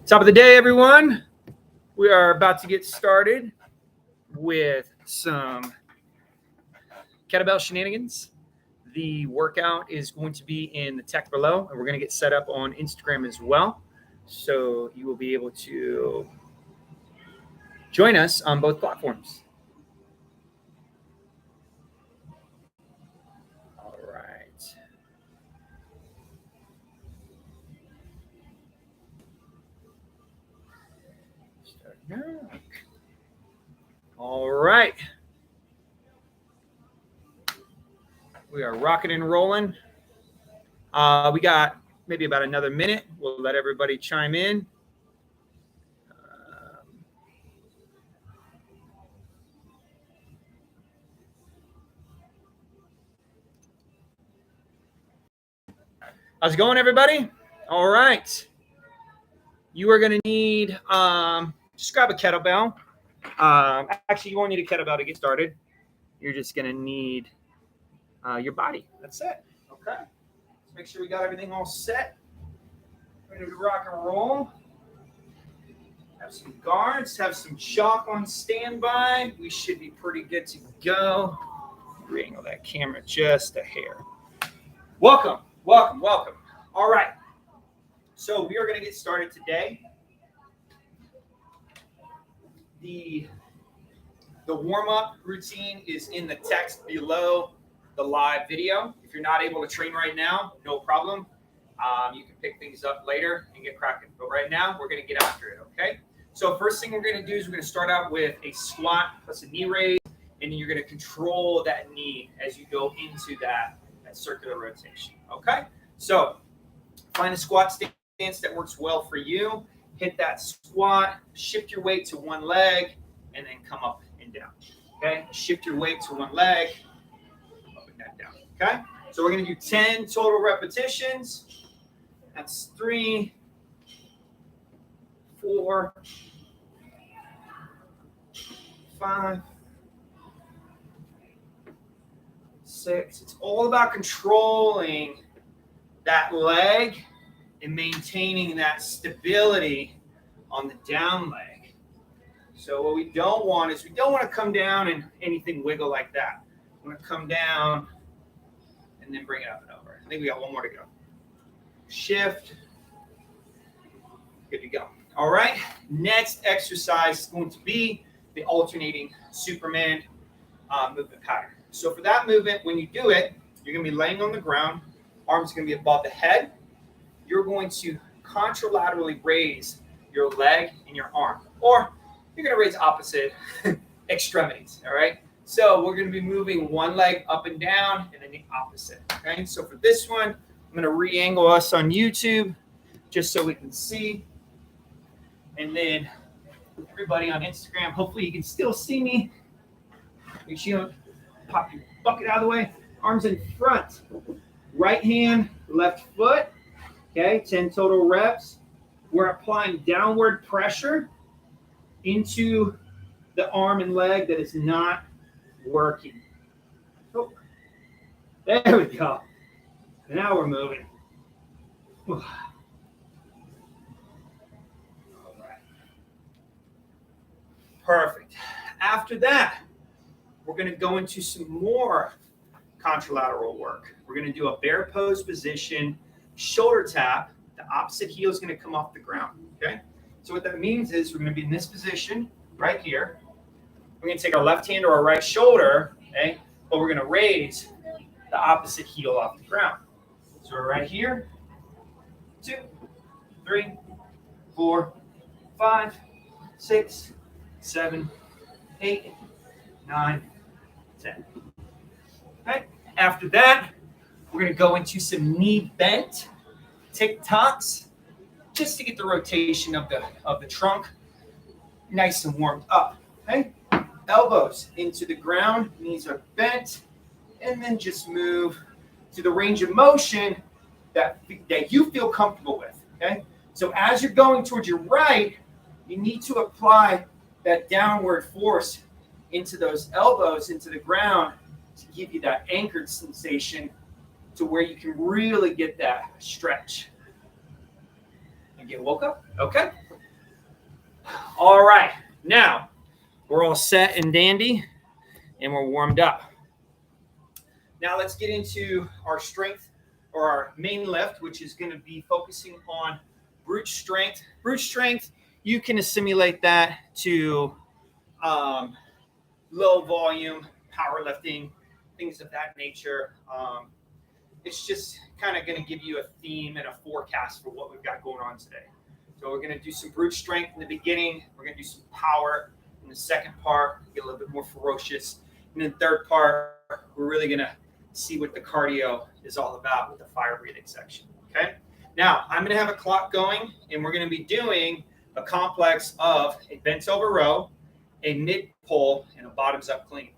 Top of the day, everyone. We are about to get started with some kettlebell shenanigans. The workout is going to be in the text below, and we're going to get set up on Instagram as well. So you will be able to join us on both platforms. All right. Start now. All right. We are rocking and rolling. We got maybe about another minute. We'll let everybody chime in. How's it going, everybody? All right. You are going to need, just grab a kettlebell. Actually, you won't need a kettlebell to get started. You're just going to need your body. That's it. Okay. Let's make sure we got everything all set. Ready to rock and roll. Have some guards. Have some chalk on standby. We should be pretty good to go. Re-angle that camera just a hair. Welcome. Welcome. Welcome. All right. So we are going to get started today. The warm-up routine is in the text below the live video. If you're not able to train right now, no problem. You can pick things up later and get cracking. But right now, we're going to get after it, okay? So first thing we're going to do is we're going to start out with a squat plus a knee raise, and then you're going to control that knee as you go into that circular rotation, okay? So find a squat stance that works well for you. Hit that squat, shift your weight to one leg, and then come up and down, okay? Shift your weight to one leg, up and down, okay? So we're going to do 10 total repetitions. That's 3, 4, 5, 6. It's all about controlling that leg and maintaining that stability on the down leg. So what we don't want is we don't want to come down and anything wiggle like that. We want to come down and then bring it up and over. I think we got one more to go. Shift. Good to go. All right. Next exercise is going to be the alternating Superman movement pattern. So for that movement, when you do it, you're going to be laying on the ground. Arms are going to be above the head. You're going to contralaterally raise your leg and your arm. Or you're going to raise opposite extremities. All right. So we're going to be moving one leg up and down and then the opposite. Okay. So for this one, I'm going to re-angle us on YouTube just so we can see. And then everybody on Instagram, hopefully you can still see me. Make sure you don't pop your bucket out of the way. Arms in front. Right hand, left foot. Okay, 10 total reps. We're applying downward pressure into the arm and leg that is not working. Oh, there we go. Now we're moving. All right. Perfect. After that, we're going to go into some more contralateral work. We're going to do a bear pose position, shoulder tap. The opposite heel is going to come off the ground. Okay. So what that means is we're going to be in this position right here. We're going to take our left hand or our right shoulder, okay, but we're going to raise the opposite heel off the ground. So we're right here. 2, 3, 4, 5, 6, 7, 8, 9, 10. Okay. After that, we're going to go into some knee bent Tocks, just to get the rotation of the trunk nice and warmed up. Okay. Elbows into the ground, knees are bent, and then just move to the range of motion that you feel comfortable with. Okay. So as you're going towards your right, you need to apply that downward force into those elbows, into the ground, to give you that anchored sensation to where you can really get that stretch. And get woke up. Okay. All right, now we're all set and dandy, and we're warmed up. Now let's get into our strength, or our main lift, which is going to be focusing on brute strength. Brute strength, you can assimilate that to low volume powerlifting, things of that nature. It's just kind of going to give you a theme and a forecast for what we've got going on today. So we're going to do some brute strength in the beginning. We're going to do some power in the second part, get a little bit more ferocious. And then the third part, we're really going to see what the cardio is all about with the fire breathing section. Okay. Now I'm going to have a clock going, and we're going to be doing a complex of a bent over row, a mid pull, and a bottoms up clean.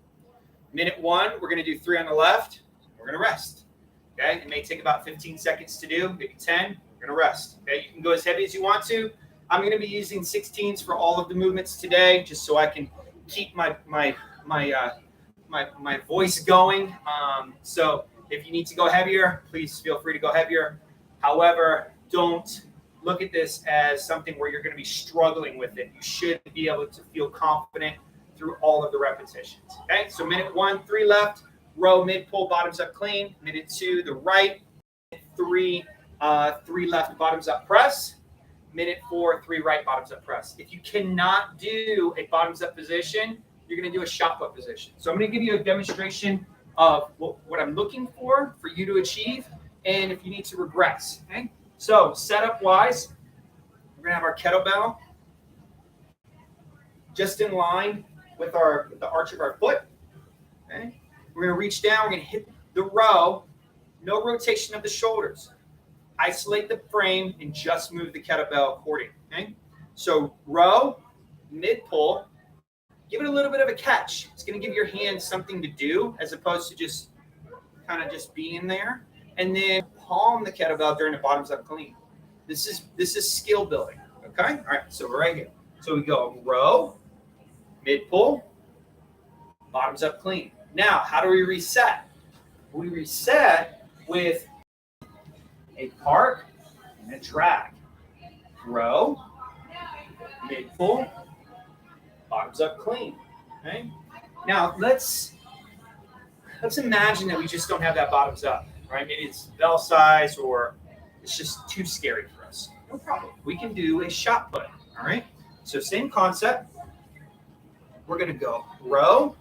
Minute 1, we're going to do 3 on the left. We're going to rest. Okay. It may take about 15 seconds to do, maybe 10. We're going to rest. Okay. You can go as heavy as you want to. I'm going to be using 16s for all of the movements today, just so I can keep my voice going. So if you need to go heavier, please feel free to go heavier. However, don't look at this as something where you're going to be struggling with it. You should be able to feel confident through all of the repetitions. Okay, so minute 1, 3 left, row, mid pull, bottoms up clean. Minute 2, the right, 3 left, bottoms up press. Minute 4, 3 right, bottoms up press. If you cannot do a bottoms up position, you're going to do a shot put position. So I'm going to give you a demonstration of what I'm looking for you to achieve, and if you need to regress. Okay. So setup wise, we're going to have our kettlebell just in line with the arch of our foot. Okay. We're going to reach down. We're going to hit the row. No rotation of the shoulders. Isolate the frame and just move the kettlebell accordingly. Okay. So row, mid pull. Give it a little bit of a catch. It's going to give your hands something to do as opposed to just kind of just being there. And then palm the kettlebell during the bottoms up clean. This is skill building. Okay. All right. So we're right here. So we go row, mid pull, bottoms up clean. Now, how do we reset? We reset with a park and a drag. Row, mid pull, bottoms up clean. Okay. Now let's imagine that we just don't have that bottoms up, right? Maybe it's bell size or it's just too scary for us. No problem. We can do a shot put. All right. So same concept. We're going to go row,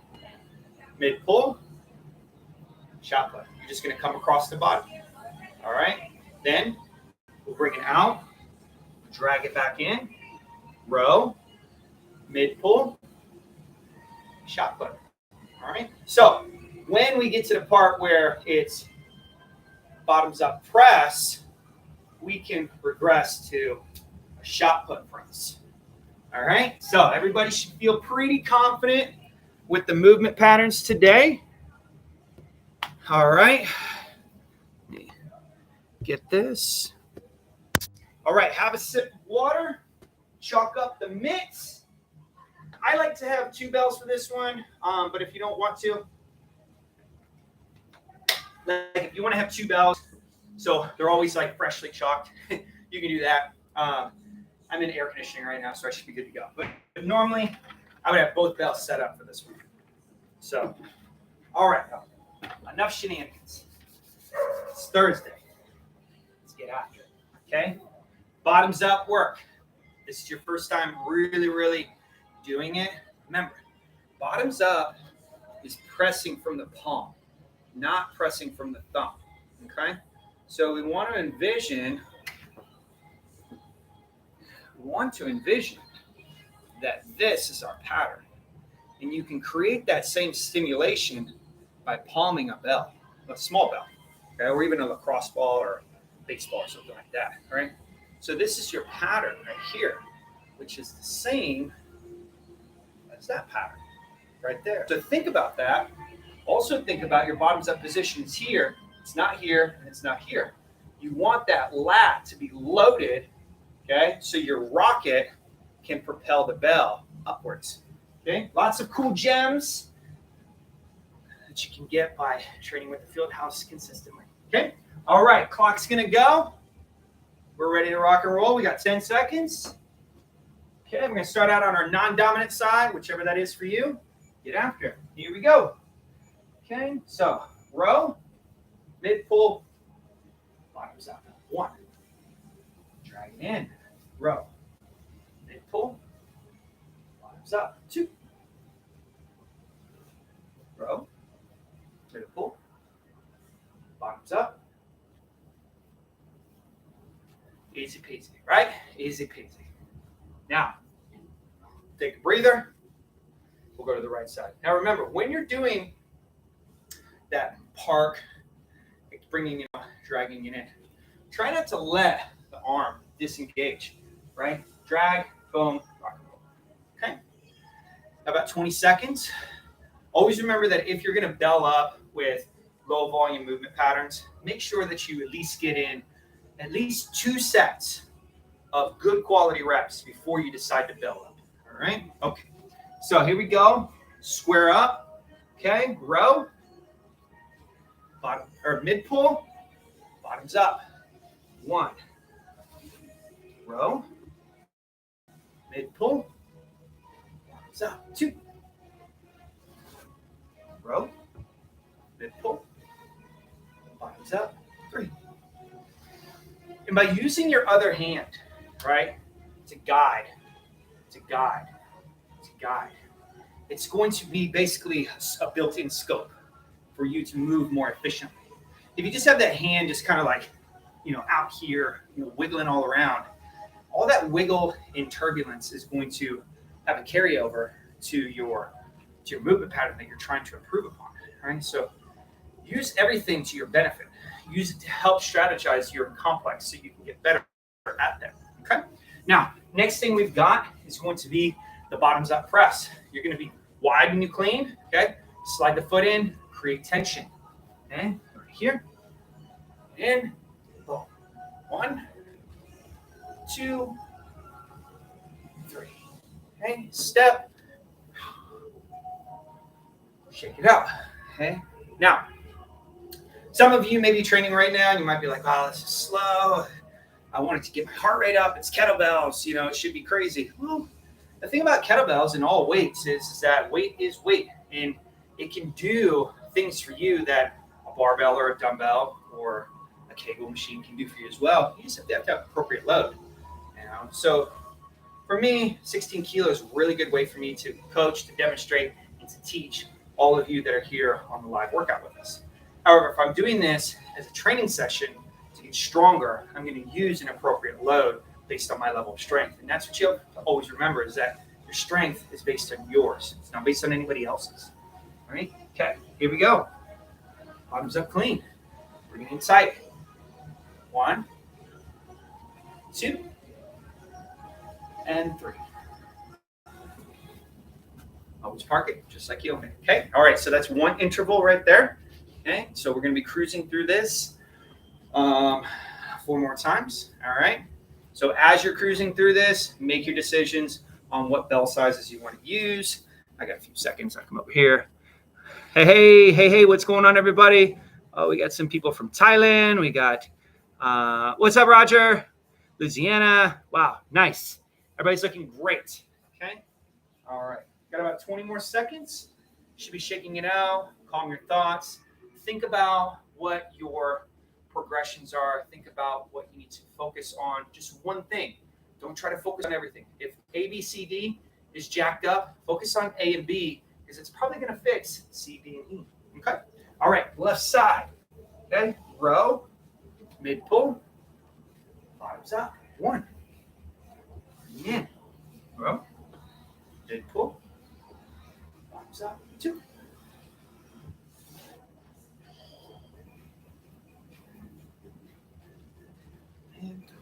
mid pull, shot put. You're just going to come across the bottom. All right. Then we'll bring it out, drag it back in, row, mid pull, shot put. All right. So when we get to the part where it's bottoms up press, we can regress to a shot put press. All right. So everybody should feel pretty confident with the movement patterns today. All right. Get this. All right. Have a sip of water. Chalk up the mitts. I like to have 2 bells for this one, but if you don't want to, like if you want to have 2 bells, so they're always like freshly chalked, you can do that. I'm in air conditioning right now, so I should be good to go. But normally, I would have both bells set up for this one. So, all right, enough shenanigans. It's Thursday. Let's get after it. Okay, bottoms up work. This is your first time really doing it. Remember, bottoms up is pressing from the palm, not pressing from the thumb. Okay, so we want to envision that this is our pattern, and you can create that same stimulation by palming a bell, a small bell, okay, or even a lacrosse ball or baseball or something like that. All right, so this is your pattern right here, which is the same as that pattern right there. So think about that. Also think about your bottoms up positions here. It's not here and it's not here. You want that lat to be loaded, okay, so your rocket can propel the bell upwards. Okay, lots of cool gems that you can get by training with the field house consistently. Okay, all right, clock's gonna go. We're ready to rock and roll. We got 10 seconds. Okay, we're going to start out on our non-dominant side, whichever that is for you. Get after it. Here we go. Okay, so row, mid pull, bottoms up. 1. Drag it in. Row, mid pull, bottoms up. 2. Row, mid pull, bottoms up. Easy peasy, right? Easy peasy. Now, take a breather. We'll go to the right side. Now remember, when you're doing that park, bringing it, dragging it in, try not to let the arm disengage, right? Drag, boom, rock and roll. Okay? About 20 seconds. Always remember that if you're going to bell up with low volume movement patterns, make sure that you at least get in at least 2 sets of good quality reps before you decide to bell up. All right? Okay. So here we go. Square up. Okay. Row. Bottom or mid pull. Bottoms up. 1. Row. Mid pull. Bottoms up. 2. Row. Mid pull. Bottoms up. 3. And by using your other hand, right, to guide, it's going to be basically a built-in scope for you to move more efficiently. If you just have that hand just kind of like, out here, wiggling all around, all that wiggle in turbulence is going to have a carryover to your movement pattern that you're trying to improve upon, right? So use everything to your benefit. Use it to help strategize your complex so you can get better at them, okay? Now, next thing we've got is going to be the bottoms up press. You're going to be wide when you clean, okay? Slide the foot in, create tension. Okay, right here, in, boom. 1, 2, 3. Okay, step. Shake it out, okay? Now, some of you may be training right now and you might be like, oh, this is slow. I wanted to get my heart rate up. It's kettlebells, it should be crazy. Well, the thing about kettlebells and all weights is that weight is weight, and it can do things for you that a barbell or a dumbbell or a Kegel machine can do for you as well. You just have to have appropriate load. So for me, 16 kilos is a really good way for me to coach, to demonstrate, and to teach all of you that are here on the live workout with us. However, if I'm doing this as a training session to get stronger, I'm going to use an appropriate load based on my level of strength. And that's what you have to always remember, is that your strength is based on yours. It's not based on anybody else's. All right? Okay, here we go. Bottoms up clean. Bring it inside. 1, 2, and 3. Always park it just like you own it. Okay, all right, so that's 1 interval right there. Okay, so we're going to be cruising through this 4 more times. All right, so as you're cruising through this, make your decisions on what bell sizes you want to use. I got a few seconds. I'll come over here. Hey, what's going on, everybody? Oh, we got some people from Thailand. We got, what's up, Roger? Louisiana. Wow, nice. Everybody's looking great. Okay, all right. Got about 20 more seconds. You should be shaking it out. Calm your thoughts. Think about what your progressions are. Think about what you need to focus on. Just one thing. Don't try to focus on everything. If A, B, C, D is jacked up, focus on A and B, because it's probably going to fix C, D, and E. Okay? All right. Left side. Okay? Row. Mid pull. Bottoms up. 1. In. Row. Mid pull. Bottoms up. 2. And 3.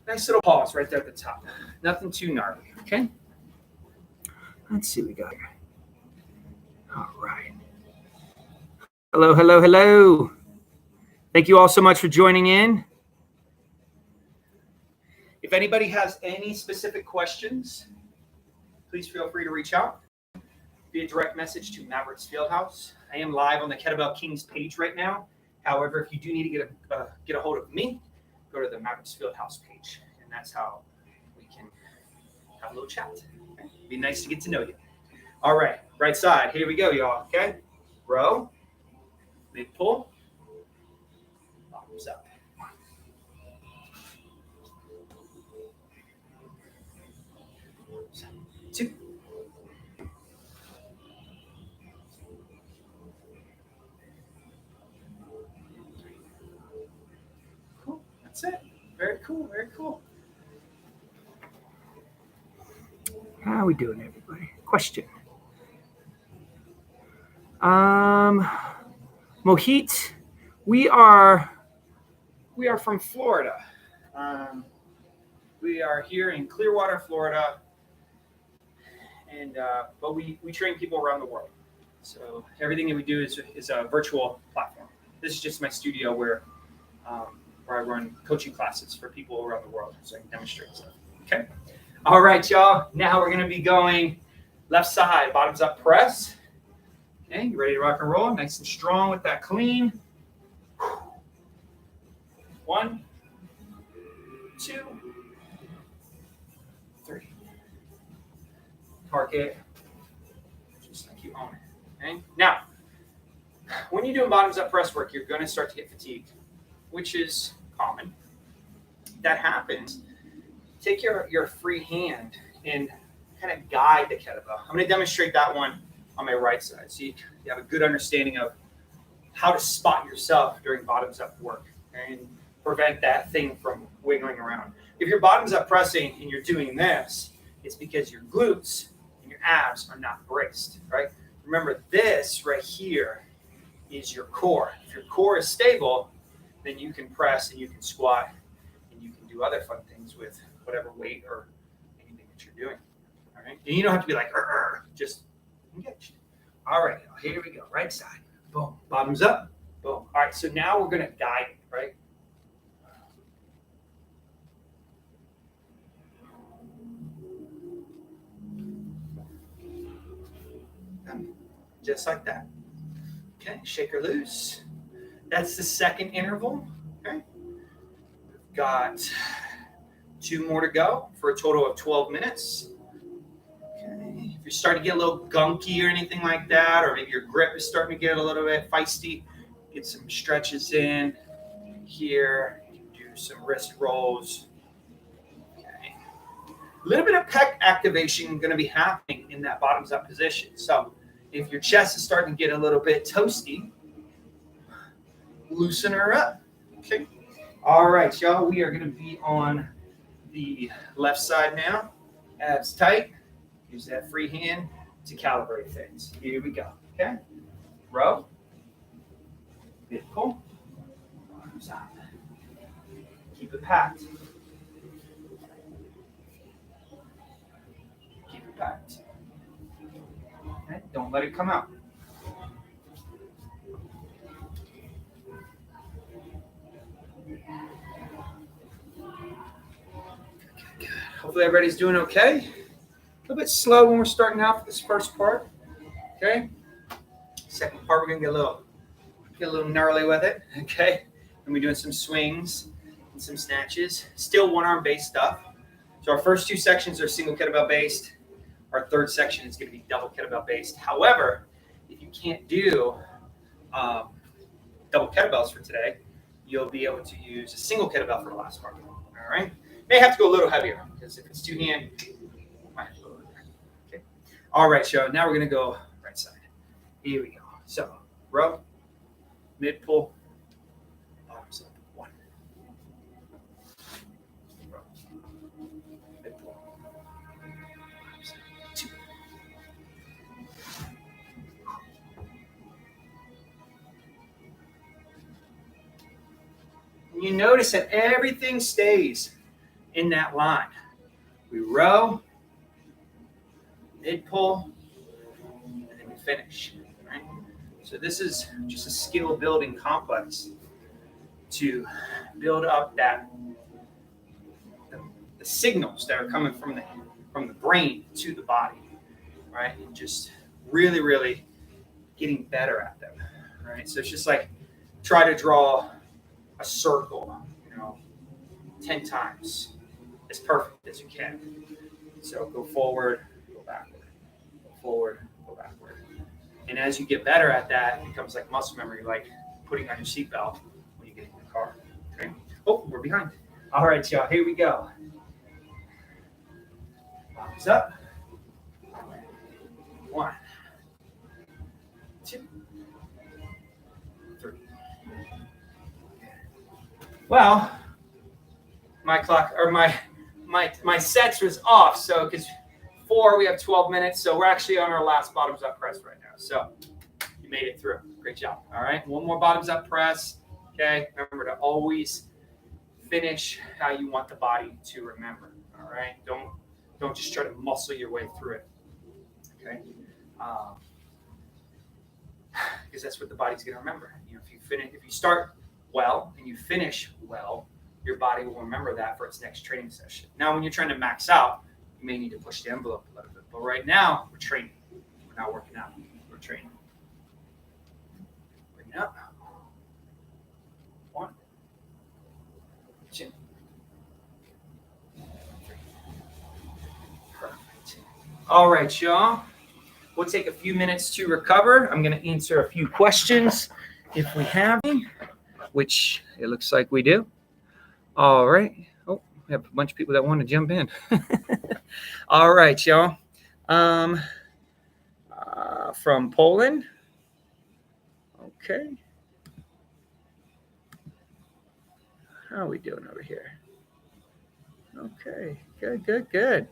Nice little pause right there at the top. Nothing too gnarly, okay? Let's see what we got here. All right. Hello. Thank you all so much for joining in. If anybody has any specific questions, please feel free to reach out via direct message to Maverick's Fieldhouse. I am live on the Kettlebell Kings page right now. However, if you do need to get a hold of me, go to the Maverick's Fieldhouse page, and that's how we can have a little chat. Okay? Be nice to get to know you. All right, right side. Here we go, y'all. Okay, row, mid pull, bottoms up. 2. Cool. That's it. Very cool. Very cool. How are we doing, everybody? Question. Mohit, we are from Florida. We are here in Clearwater, Florida, and but we train people around the world. So everything that we do is a virtual platform. This is just my studio where I run coaching classes for people around the world, so I can demonstrate stuff. Okay. All right, y'all. Now we're going to be going left side, bottoms up press. Okay, you ready to rock and roll? Nice and strong with that clean. 1, 2, 3. Park it. Just like you own it. Okay. Now, when you're doing bottoms up press work, you're going to start to get fatigued, which is common. That happens. Take your free hand and kind of guide the kettlebell. I'm going to demonstrate that one on my right side, so you have a good understanding of how to spot yourself during bottoms up work and prevent that thing from wiggling around. If you're bottoms up pressing and you're doing this, it's because your glutes and your abs are not braced, right? Remember, this right here is your core. If your core is stable, then you can press and you can squat and you can do other fun things with whatever weight or anything that you're doing. All right. And you don't have to be like, just engaged. All right. Here we go. Right side. Boom. Bottoms up. Boom. All right. So now we're going to guide it, right? Just like that. Okay. Shake her loose. That's the second interval. Okay. We've got 2 more to go for a total of 12 minutes. Okay. If you're starting to get a little gunky or anything like that, or maybe your grip is starting to get a little bit feisty, get some stretches in here. You can do some wrist rolls. Okay. A little bit of pec activation going to be happening in that bottoms up position. So if your chest is starting to get a little bit toasty, loosen her up. Okay. All right, y'all. We are going to be on the left side now. Abs tight. Use that free hand to calibrate things. Here we go. Okay. Row. Mid pull. Arms up. Keep it packed. Keep it packed. Okay. Don't let it come out. Hopefully everybody's doing okay. A little bit slow when we're starting out for this first part. Okay. Second part, we're gonna get a little gnarly with it. Okay. And we're doing some swings and some snatches. Still one arm based stuff. So our first 2 sections are single kettlebell based. Our third section is going to be double kettlebell based. However, if you can't do double kettlebells for today, you'll be able to use a single kettlebell for the last part. All right. May have to go a little heavier because if it's 2 hand, might have to go there. Okay. All right, so now we're going to go right side. Here we go. So row, mid pull, bottoms up. 1. Row, mid pull, bottoms up. 2. And you notice that everything stays in that line. We row, mid pull, and then we finish. Right? So this is just a skill building complex to build up that the signals that are coming from the brain to the body, right? And just really, really getting better at them. Right? So it's just like try to draw a circle, 10 times as perfect as you can. So go forward, go backward, go forward, go backward. And as you get better at that, it becomes like muscle memory, like putting on your seatbelt when you get in the car. Okay. Oh, we're behind. All right, y'all, here we go. Bottoms up. 1, 2, 3. Well, my clock or my sets was off, so because 4 we have 12 minutes, so we're actually on our last bottoms up press right now. So you made it through. Great job. All right, one more bottoms up press. Okay, remember to always finish how you want the body to remember. All right, don't just try to muscle your way through it. Okay, because that's what the body's going to remember. You know, if you start well and you finish well, your body will remember that for its next training session. Now, when you're trying to max out, you may need to push the envelope a little bit. But right now, we're training. We're not working out. We're training. Bring it up. 1, 2, 3. Perfect. All right, y'all. We'll take a few minutes to recover. I'm going to answer a few questions if we have any, which it looks like we do. All right. Oh, we have a bunch of people that want to jump in. All right, y'all. From Poland. Okay. How are we doing over here? Okay. Good.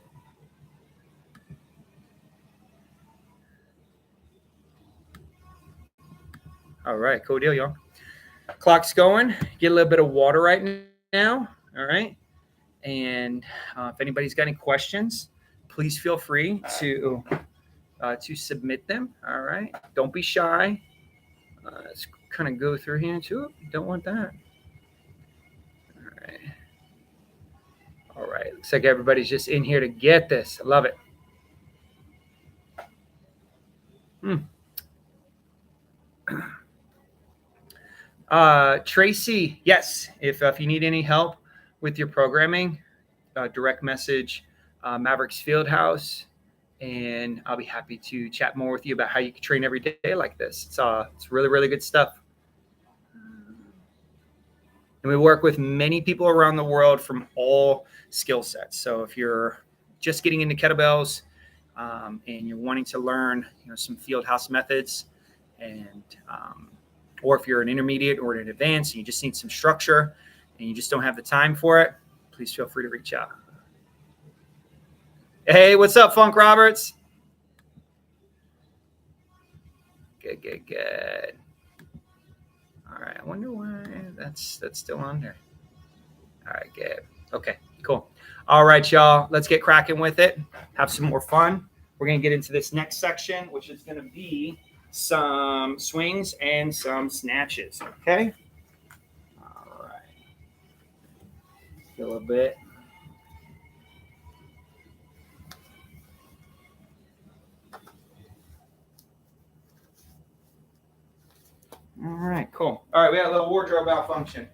All right. Cool deal, y'all. Clock's going. Get a little bit of water right now. All right. And if anybody's got any questions, please feel free to submit them. All right. Don't be shy. Let's kind of go through here too. Don't want that. All right. Looks like everybody's just in here to get this. I love it. Tracy, yes. If you need any help with your programming, direct message Maverick's Fieldhouse, and I'll be happy to chat more with you about how you can train every day like this. It's really good stuff. And we work with many people around the world from all skill sets. So if you're just getting into kettlebells and you're wanting to learn, some Fieldhouse methods, and or if you're an intermediate or an advanced and you just need some structure and you just don't have the time for it, please feel free to reach out. Hey, what's up, Funk Roberts? Good. All right, I wonder why that's still on there. All right, good. Okay, cool. All right, y'all, let's get cracking with it. Have some more fun. We're going to get into this next section, which is going to be some swings and some snatches, okay? All right. A little bit. All right, cool. All right, we got a little wardrobe malfunction.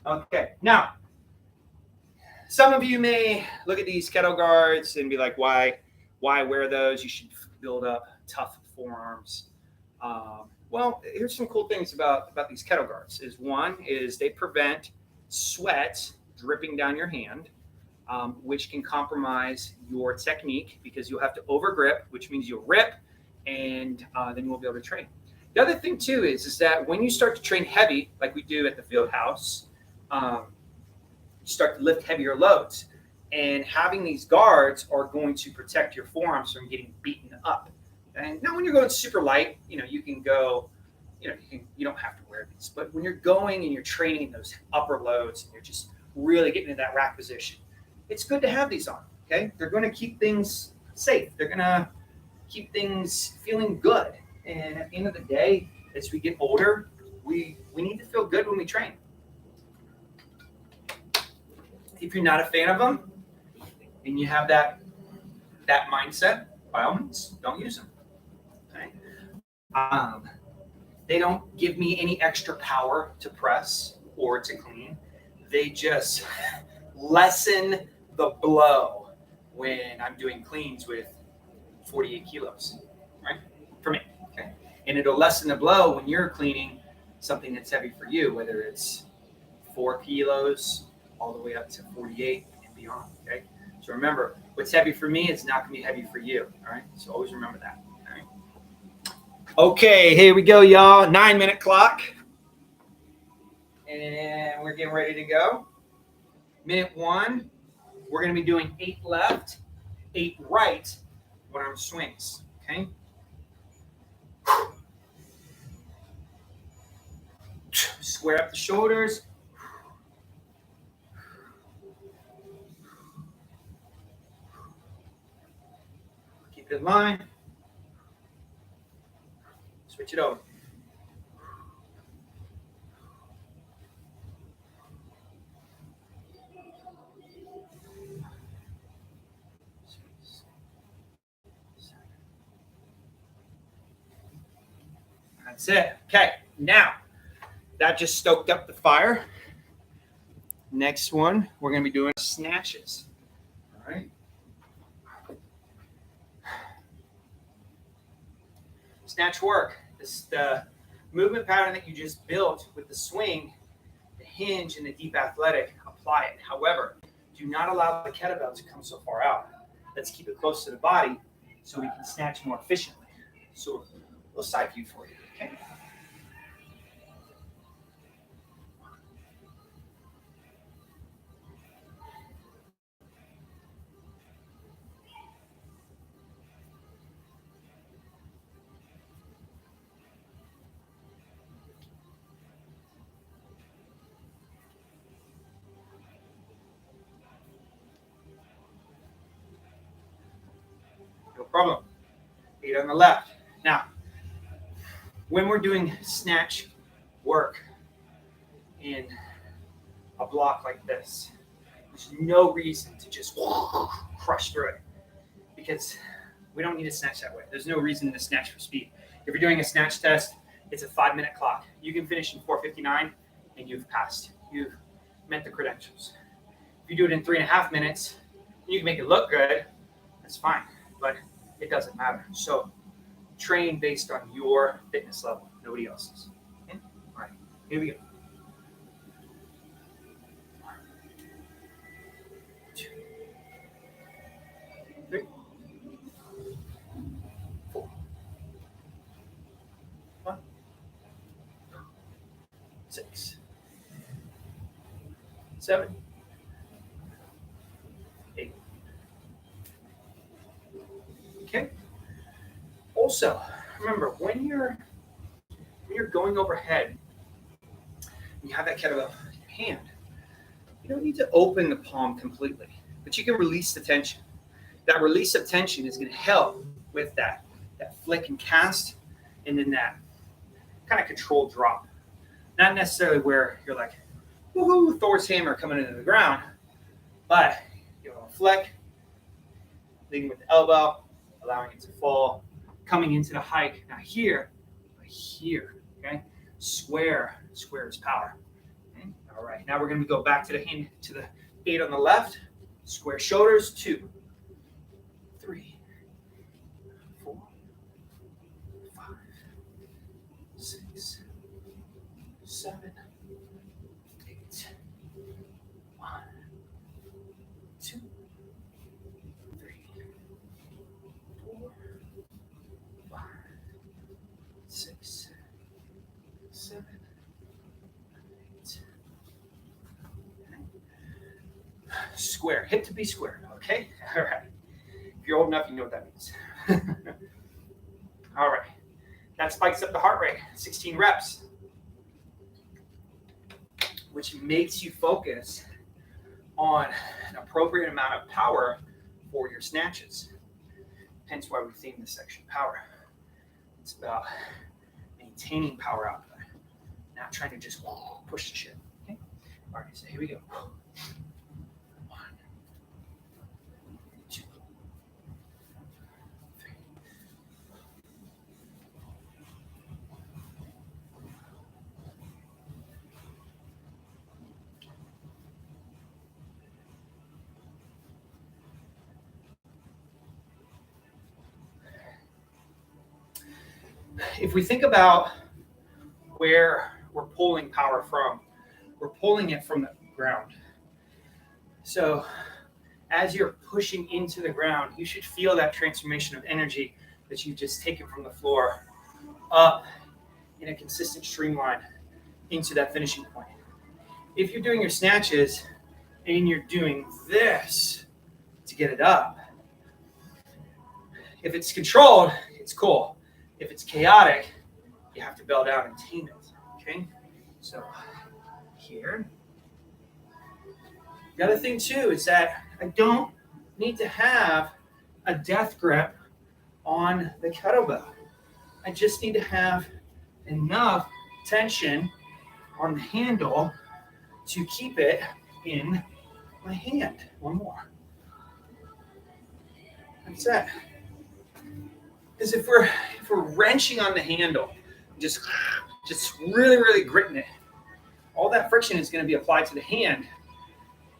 Okay, now, some of you may look at these kettle guards and be like, why wear those? You should build up tough forearms. Well, here's some cool things about these kettle guards. One is they prevent sweat dripping down your hand, which can compromise your technique because you'll have to overgrip, which means you'll rip, and then you won't be able to train. The other thing, too, is that when you start to train heavy, like we do at the field house, you start to lift heavier loads. And having these guards are going to protect your forearms from getting beaten up. And now when you're going super light, you can go, you don't have to wear these. But when you're going and you're training those upper loads and you're just really getting into that rack position, it's good to have these on, okay? They're going to keep things safe. They're going to keep things feeling good. And at the end of the day, as we get older, we need to feel good when we train. If you're not a fan of them and you have that mindset, by all means, don't use them. Okay? They don't give me any extra power to press or to clean. They just lessen the blow when I'm doing cleans with 48 kilos, right? For me, okay? And it'll lessen the blow when you're cleaning something that's heavy for you, whether it's 4 kilos all the way up to 48 and beyond, okay? So remember, what's heavy for me is not gonna be heavy for you, all right? So always remember that, all right? Okay, here we go, y'all. 9-minute clock. And we're getting ready to go. Minute 1, we're gonna be doing 8 left, 8 right, 1-arm swings, okay? Square up the shoulders. Keep it in line. Switch it over. That's it. Okay, now that just stoked up the fire. Next one, we're going to be doing snatches. All right. Snatch work. This is the movement pattern that you just built with the swing, the hinge, and the deep athletic. Apply it. However, do not allow the kettlebell to come so far out. Let's keep it close to the body so we can snatch more efficiently. So we'll side view for you. Okay. No problem. 8 on the left. Now, when we're doing snatch work in a block like this, there's no reason to just crush through it because we don't need to snatch that way. There's no reason to snatch for speed. If you're doing a snatch test, it's a 5-minute clock. You can finish in 4:59 and you've passed. You've met the credentials. If you do it in 3.5 minutes, you can make it look good. That's fine, but it doesn't matter. So train based on your fitness level, nobody else's. Okay? All right, here we go. 1, 2, 3, 4, 5, 6, 7, 8. Okay. Also, remember when you're going overhead, and you have that kettlebell in your hand, you don't need to open the palm completely, but you can release the tension. That release of tension is going to help with that flick and cast, and then that kind of controlled drop. Not necessarily where you're like, woohoo, Thor's hammer coming into the ground, but you're going to flick, leading with the elbow, allowing it to fall, coming into the hike. Now here, okay? Square is power. Okay? All right, now we're going to go back to the 8 on the left. Square shoulders, 2, 3, 4, 5, 6, 7, 8. 1, 2, 3, 4, 5, 6, 7, 8. Square, hip to be square, okay? All right. If you're old enough, you know what that means. All right. That spikes up the heart rate, 16 reps, which makes you focus on an appropriate amount of power for your snatches. Hence why we theme this section power. It's about maintaining power output, not trying to just push the shit. Okay? All right, so here we go. 1, 2, 3. If we think about where we're pulling power from, we're pulling it from the ground. So as you're pushing into the ground, you should feel that transformation of energy that you've just taken from the floor up in a consistent streamline into that finishing point. If you're doing your snatches and you're doing this to get it up, if it's controlled, it's cool. If it's chaotic, you have to bell down and tame it, okay? So here. The other thing too is that I don't need to have a death grip on the kettlebell. I just need to have enough tension on the handle to keep it in my hand. One more. That's it. Because if we're wrenching on the handle, just really, really gritting it, all that friction is going to be applied to the hand.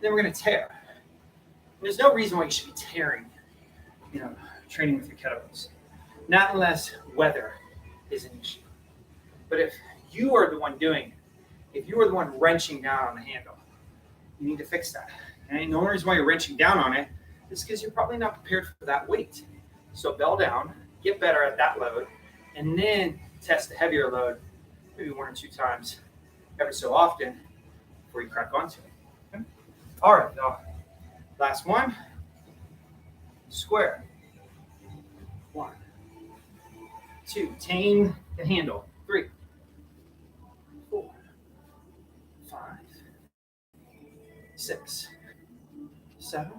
Then we're going to tear. And there's no reason why you should be tearing, training with your kettlebells. Not unless weather is an issue. But if you are the one doing it, if you are the one wrenching down on the handle, you need to fix that. And the only reason why you're wrenching down on it is because you're probably not prepared for that weight. So bell down, get better at that load, and then test the heavier load maybe 1 or 2 times every so often before you crack onto it. Okay? All right, now, last one. Square. 1, 2, tame the handle. 3, 4, 5, 6, 7,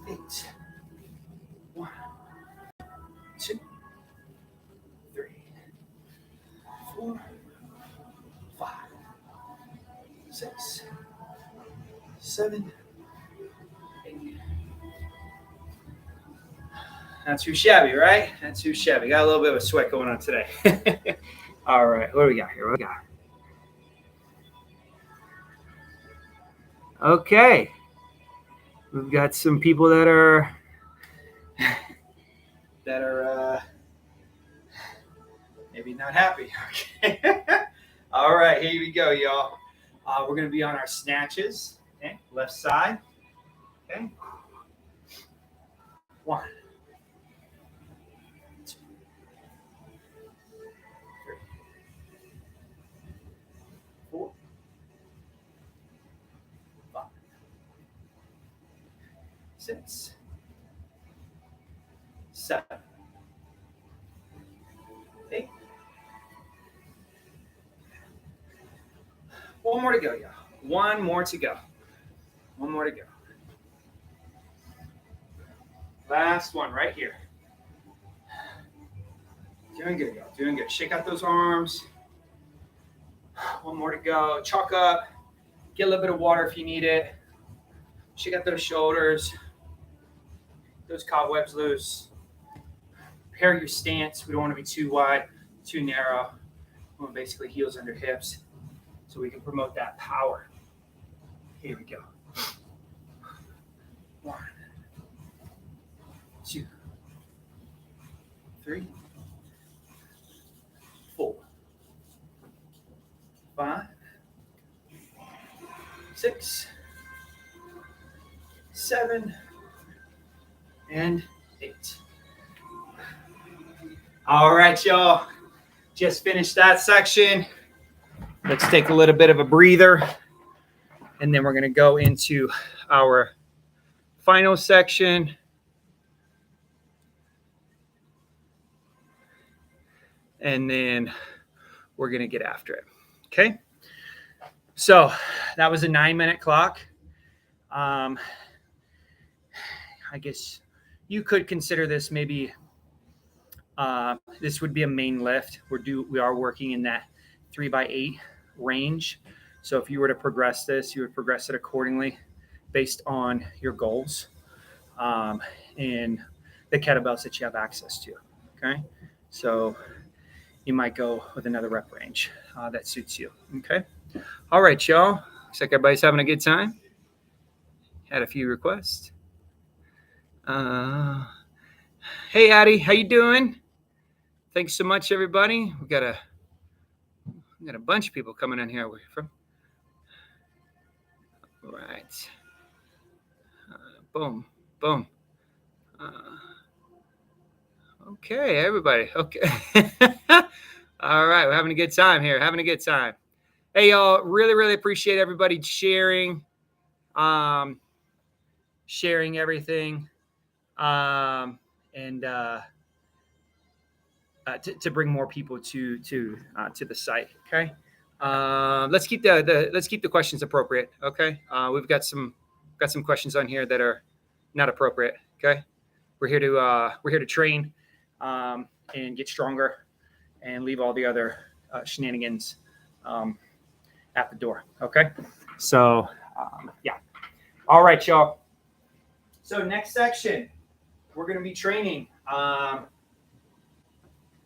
8. 1, 2, 3, 4, 5, 6, 7, 8. Not too shabby, right? Not too shabby. Got a little bit of a sweat going on today. All right, what do we got here? What do we got? Okay. We've got some people that are maybe not happy. Okay. All right, here we go, y'all. We're going to be on our snatches. Okay, left side. Okay. 1, 2, 3, 4, 5, 6, 7, 8. One more to go, y'all. One more to go. One more to go. Last one right here. Doing good, y'all. Doing good. Shake out those arms. One more to go. Chalk up. Get a little bit of water if you need it. Shake out those shoulders. Those cobwebs loose. Prepare your stance. We don't want to be too wide, too narrow. We want basically heels under hips so we can promote that power. Here we go. 1, 2, 3, 4, 5, 6, 7, and 8. All right, y'all. Just finished that section. Let's take a little bit of a breather, and then we're going to go into our final section. And then we're going to get after it. Okay. So that was a 9-minute clock. I guess you could consider this maybe this would be a main lift. We are working in that 3x8 range. So if you were to progress this, you would progress it accordingly based on your goals and the kettlebells that you have access to. Okay. So you might go with another rep range that suits you. Okay. All right, y'all. Looks like everybody's having a good time. Had a few requests. Hey, Addie, how you doing? Thanks so much, everybody. We got a bunch of people coming in here. Where you from? All right. Boom, boom. Okay, everybody. Okay. All right, we're having a good time here. Having a good time. Hey, y'all. Really appreciate everybody sharing, sharing everything, and to bring more people to the site. Okay. Let's keep the questions appropriate. Okay. We've got some questions on here that are not appropriate. Okay. We're here to train, and get stronger, and leave all the other shenanigans at the door. Okay. So yeah. All right, y'all. So next section, we're going to be training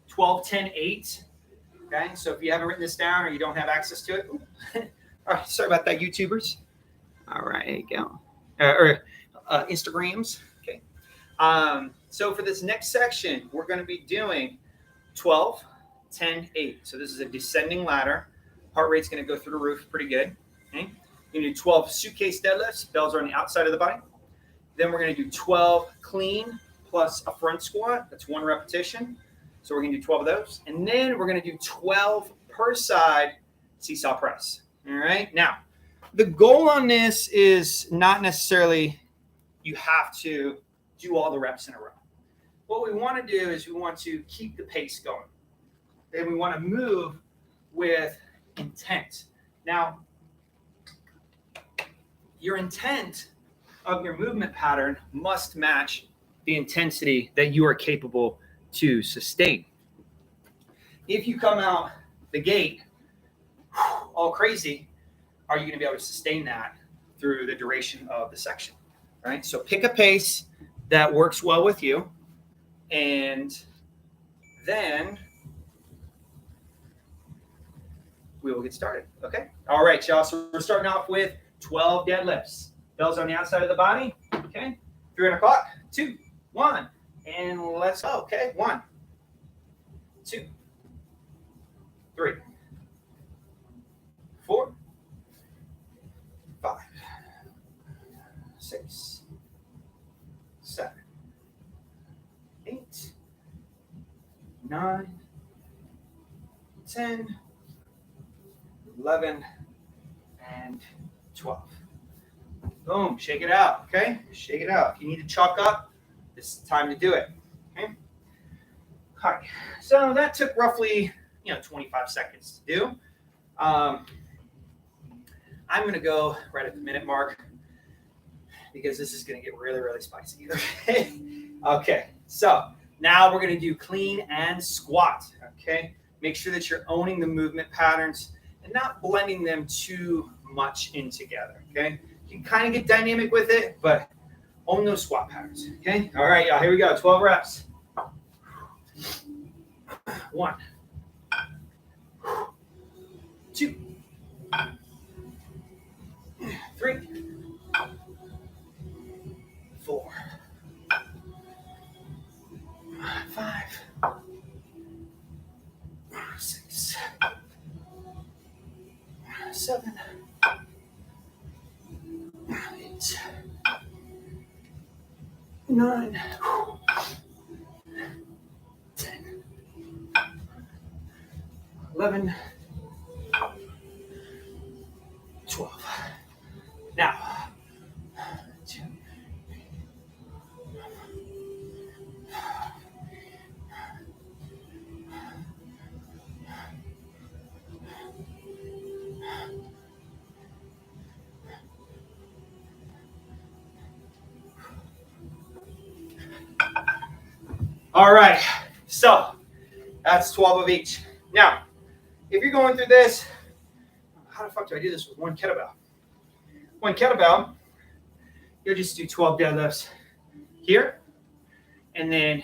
12, 10, 8. Okay. So if you haven't written this down or you don't have access to it, all right, sorry about that, YouTubers. All right, there you go. Or Instagrams. Okay. So for this next section, we're going to be doing 12, 10, 8. So this is a descending ladder. Heart rate's going to go through the roof pretty good. Okay. You're going to do 12 suitcase deadlifts. Bells are on the outside of the body. Then we're going to do 12 clean plus a front squat. That's 1 repetition. So we're going to do 12 of those. And then we're going to do 12 per side seesaw press. All right. Now, the goal on this is not necessarily you have to do all the reps in a row. What we want to do is we want to keep the pace going. And we want to move with intent. Now, your intent of your movement pattern must match the intensity that you are capable to sustain. If you come out the gate all crazy, are you going to be able to sustain that through the duration of the section? Right? So pick a pace that works well with you, and then we will get started. Okay? All right, y'all. So we're starting off with 12 deadlifts. Bells on the outside of the body. Okay? 3 o'clock. 2, 1. And let's go. Okay? 1, 2, 3, 4, 5, 6, 7, 8, 9, 10, 11, and 12. Boom. Shake it out. Okay? Shake it out. If you need to chalk up, it's time to do it. Okay? All right. So that took roughly, 25 seconds to do. I'm going to go right at the minute mark because this is going to get really spicy. Okay? Okay. So now we're going to do clean and squat. Okay? Make sure that you're owning the movement patterns and not blending them too much in together. Okay? You can kind of get dynamic with it, but own those squat patterns. Okay? All right, y'all. Here we go. 12 reps. 1, 2, 3, 4, 5, 6, 7, 8, 9, 10, 11, 12. Now, 2, 3. All right, so that's 12 of each. Now, if you're going through this, how the fuck do I do this with 1 kettlebell? 1 kettlebell, you'll just do 12 deadlifts here, and then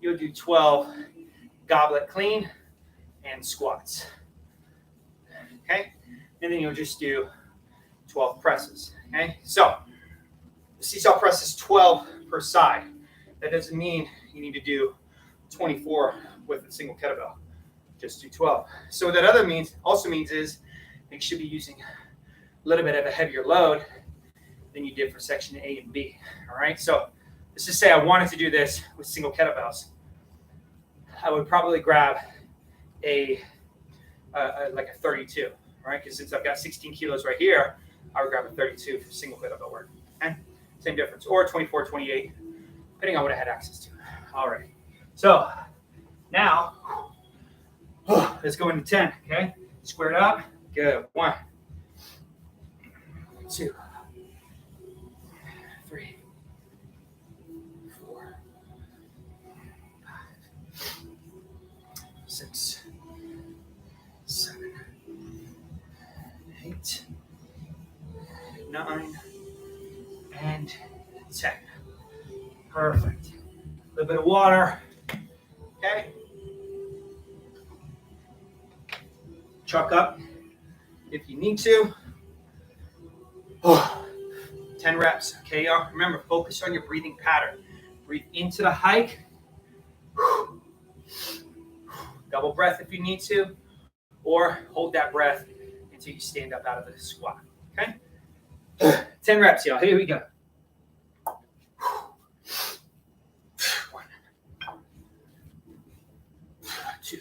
you'll do 12 goblet clean and squats. Okay, and then you'll just do 12 presses. Okay, so the seesaw press is 12 per side. That doesn't mean you need to do 24 with a single kettlebell. Just do 12. So what that also means is you should be using a little bit of a heavier load than you did for section A and B. All right. So let's just say I wanted to do this with single kettlebells. I would probably grab like a 32. All right. Because since I've got 16 kilos right here, I would grab a 32 for single kettlebell work. Okay. Same difference. Or 24, 28, depending on what I had access to. All right. So now let's go into 10. Okay. Square it up. Good. 1, 2, 3, 4, 5, 6, 7, 8, 9, and 10. Perfect. A little bit of water. Okay. Chalk up if you need to. 10 reps. Okay, y'all. Remember, focus on your breathing pattern. Breathe into the hike. Double breath if you need to, or hold that breath until you stand up out of the squat. Okay? 10 reps, y'all. Here we go. 1, 2,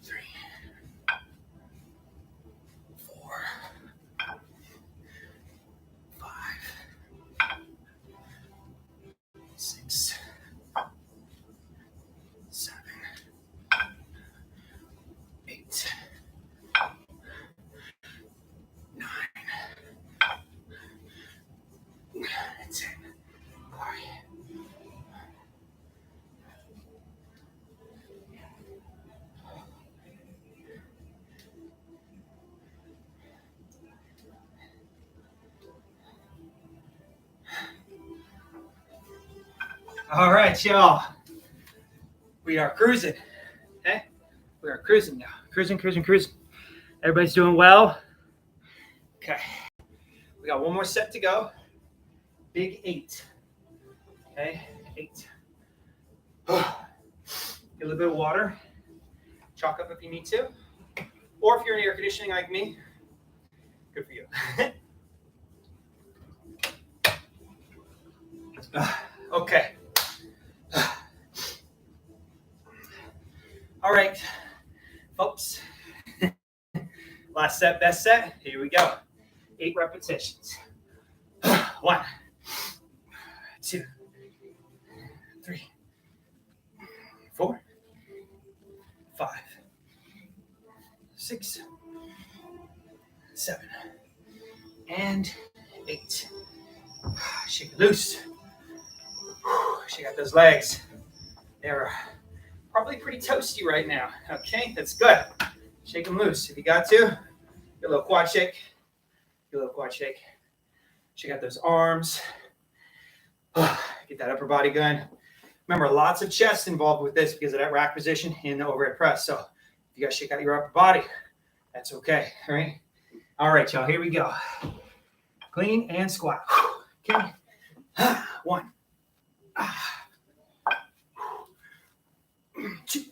3, 4, 5, 6, 7, 8, 9, 10. All right. All right, y'all. We are cruising. Okay? We are cruising now. Cruising. Everybody's doing well? Okay. We got one more set to go. Big 8. Okay? 8. Get a little bit of water. Chalk up if you need to. Or if you're in air conditioning like me, good for you. Okay. All right, folks. Last set, best set. Here we go. 8 repetitions. 1, 2, 3, 4, 5, 6, 7, and 8. Shake it loose. Shake out those legs. They're probably pretty toasty right now. Okay, that's good. Shake them loose. If you got to, get a little quad shake. Get a little quad shake. Shake out those arms. Get that upper body going. Remember, lots of chest involved with this because of that rack position and the overhead press. So if you got to shake out your upper body, that's okay. All right. All right, y'all. Here we go. Clean and squat. Okay. 1. 2,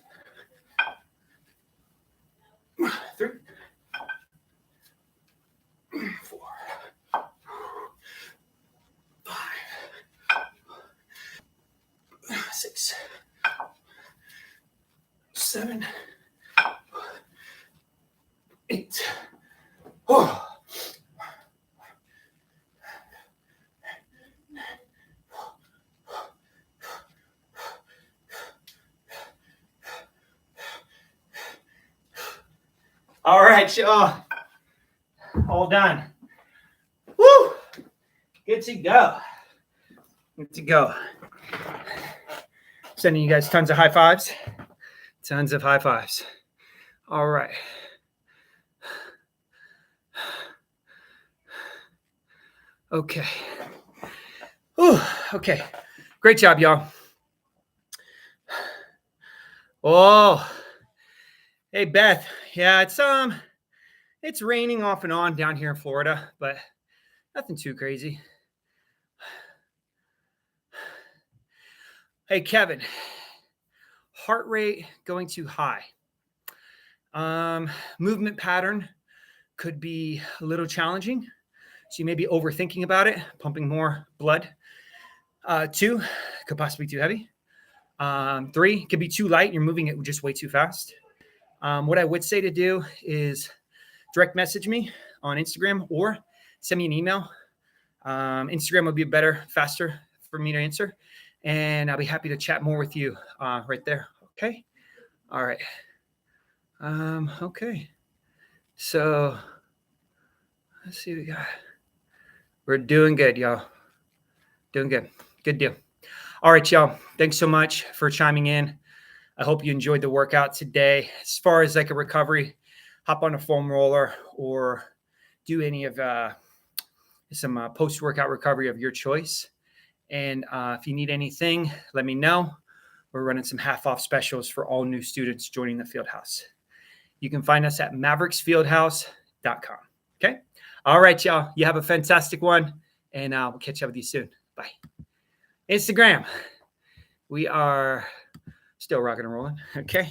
3, 4, 5, 6, 7, 8. All right, y'all. All done. Woo! Good to go. Good to go. Sending you guys tons of high fives. Tons of high fives. All right. Okay. Ooh, okay. Great job, y'all. Oh. Hey, Beth. Yeah, it's raining off and on down here in Florida, but nothing too crazy. Hey, Kevin. heart rate going too high. Movement pattern could be a little challenging. So you may be overthinking about it, pumping more blood. 2, could possibly be too heavy. 3, could be too light. You're moving it just way too fast. What I would say to do is direct message me on Instagram or send me an email. Instagram would be better, faster for me to answer. And I'll be happy to chat more with you right there. Okay. All right. Okay. So let's see what we got. We're doing good, y'all. Doing good. Good deal. All right, y'all. Thanks so much for chiming in. I hope you enjoyed the workout today. As far as like a recovery, hop on a foam roller or do any of some post-workout recovery of your choice. And if you need anything, let me know. We're running some half-off specials for all new students joining the Fieldhouse. You can find us at mavericksfieldhouse.com. Okay? All right, y'all. You have a fantastic one, and we'll catch up with you soon. Bye. Instagram. We are still rocking and rolling. Okay?